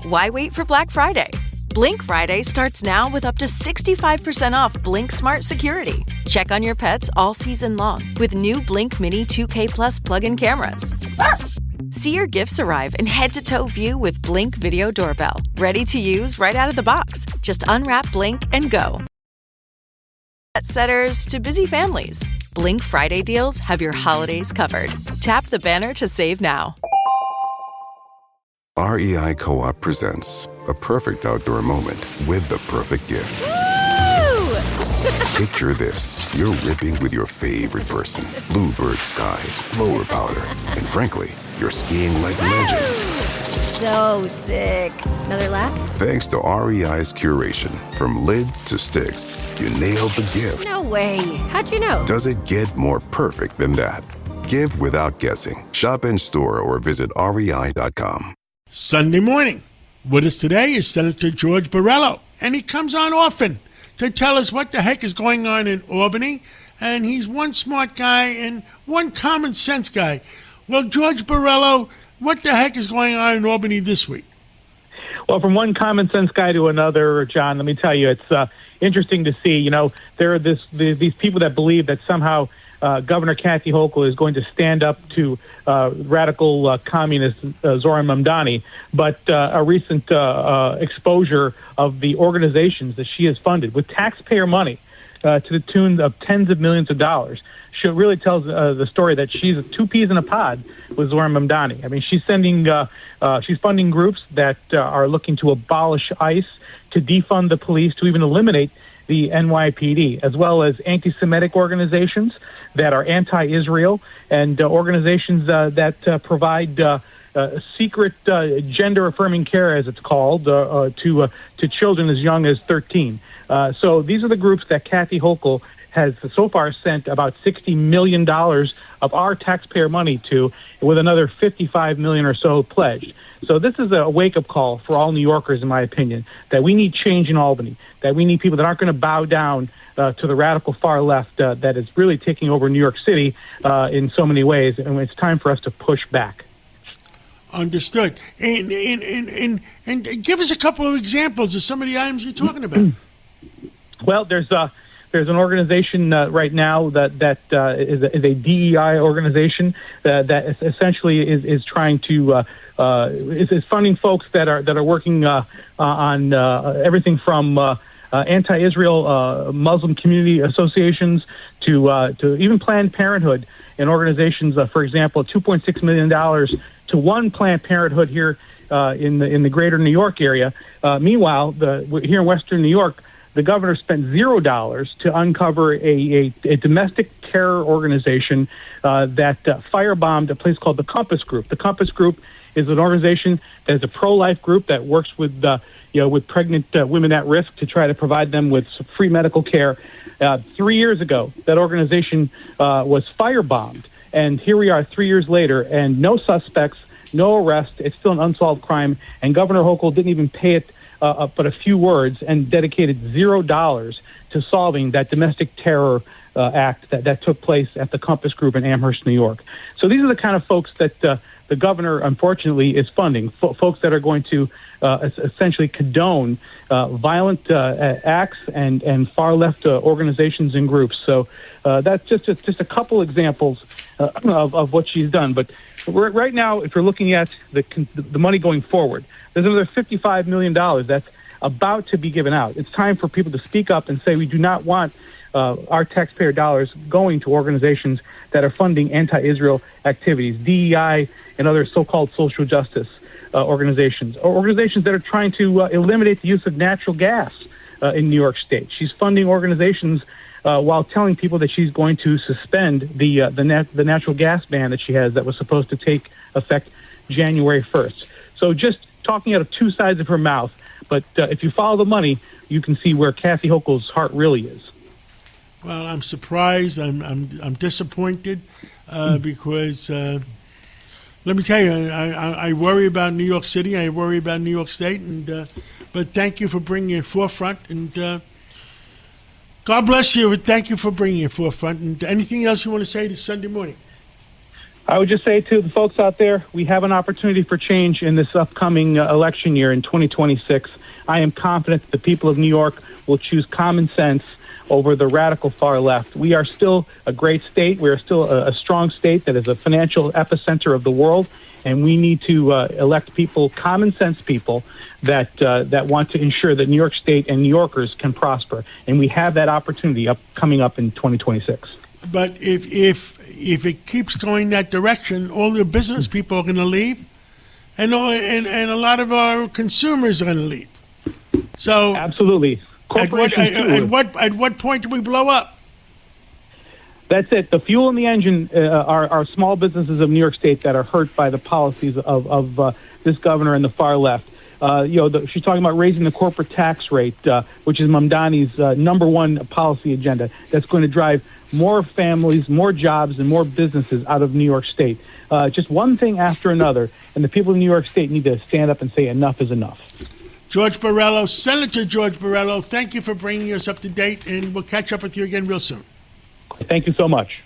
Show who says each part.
Speaker 1: Why wait for Black Friday? Blink Friday starts now with up to 65% off Blink Smart Security. Check on your pets all season long with new Blink Mini 2K Plus plug-in cameras. See your gifts arrive in head-to-toe view with Blink Video Doorbell. Ready to use right out of the box. Just unwrap Blink and go. Pet setters to busy families. Blink Friday deals have your holidays covered. Tap the banner to save now.
Speaker 2: REI Co-op presents a perfect outdoor moment with the perfect gift. Picture this. You're ripping with your favorite person. Bluebird skies, blower powder, and frankly, you're skiing like legends.
Speaker 3: So sick. Another lap?
Speaker 2: Thanks to REI's curation, from lid to sticks, you nailed the gift.
Speaker 3: No way. How'd you know?
Speaker 2: Does it get more perfect than that? Give without guessing. Shop in store or visit rei.com.
Speaker 4: Sunday morning. With us today is Senator George Borrello, and he comes on often to tell us what the heck is going on in Albany, and he's one smart guy and one common sense guy. Well, George Borrello, what the heck is going on in Albany this week?
Speaker 5: Well, from one common sense guy to another, John, let me tell you, it's interesting to see. You know, there are these people that believe that somehow Governor Kathy Hochul is going to stand up to radical communist Zoran Mamdani, but a recent exposure of the organizations that she has funded with taxpayer money to the tune of tens of millions of dollars really tells the story that she's two peas in a pod with Zoran Mamdani. I mean, she's funding groups that are looking to abolish ICE, to defund the police, to even eliminate the NYPD, as well as anti-Semitic organizations that are anti-Israel, and organizations that provide secret gender-affirming care, as it's called, to children as young as 13. So these are the groups that Kathy Hochul has so far sent about $60 million of our taxpayer money to, with another $55 million or so pledged. So this is a wake-up call for all New Yorkers, in my opinion, that we need change in Albany, that we need people that aren't going to bow down to the radical far left that is really taking over New York City in so many ways, and it's time for us to push back.
Speaker 4: Understood. And give us a couple of examples of some of the items you're talking about.
Speaker 5: Well, there's an organization right now that is a DEI organization that essentially is trying to is funding folks that are working on everything from anti-Israel Muslim community associations to even Planned Parenthood and organizations. For example, $2.6 million to one Planned Parenthood here in the greater New York area. Meanwhile, here in Western New York, the governor spent $0 to uncover a domestic terror organization that firebombed a place called the Compass Group. The Compass Group is an organization that is a pro-life group that works with pregnant women at risk to try to provide them with free medical care. 3 years ago, that organization was firebombed, and here we are 3 years later, and no suspects, no arrest. It's still an unsolved crime, and Governor Hochul didn't even pay it but a few words, and dedicated $0 to solving that domestic terror act that took place at the Compass Group in Amherst, New York. So these are the kind of folks that the governor, unfortunately, is funding, folks that are going to essentially condone violent acts and far-left organizations and groups. So that's just a couple examples of what she's done. But right now, if you're looking at the money going forward, there's another $55 million that's about to be given out. It's time for people to speak up and say we do not want our taxpayer dollars going to organizations that are funding anti-Israel activities, DEI and other so-called social justice organizations, or organizations that are trying to eliminate the use of natural gas in New York State. She's funding organizations while telling people that she's going to suspend the natural gas ban that she has that was supposed to take effect January 1st. So just talking out of two sides of her mouth, but if you follow the money, you can see where Kathy Hochul's heart really is.
Speaker 4: Well, I'm surprised. I'm disappointed because let me tell you, I worry about New York City. I worry about New York State, but thank you for bringing it forefront, and God bless you. And thank you for bringing it forefront. And anything else you want to say this Sunday morning?
Speaker 5: I would just say to the folks out there, we have an opportunity for change in this upcoming election year in 2026. I am confident that the people of New York will choose common sense over the radical far left. We are still a great state. We are still a strong state that is a financial epicenter of the world, and we need to elect people, common sense people, that want to ensure that New York State and New Yorkers can prosper. And we have that opportunity coming up in 2026.
Speaker 4: But if it keeps going that direction, all the business people are going to leave, and a lot of our consumers are going to leave. So
Speaker 5: absolutely.
Speaker 4: At what point do we blow up?
Speaker 5: That's it. The fuel in the engine are small businesses of New York State that are hurt by the policies of this governor and the far left. She's talking about raising the corporate tax rate, which is Mamdani's number one policy agenda. That's going to drive more families, more jobs, and more businesses out of New York State. Just one thing after another, and the people of New York State need to stand up and say enough is enough.
Speaker 4: George Borrello, Senator George Borrello, thank you for bringing us up to date, and we'll catch up with you again real soon.
Speaker 5: Thank you so much.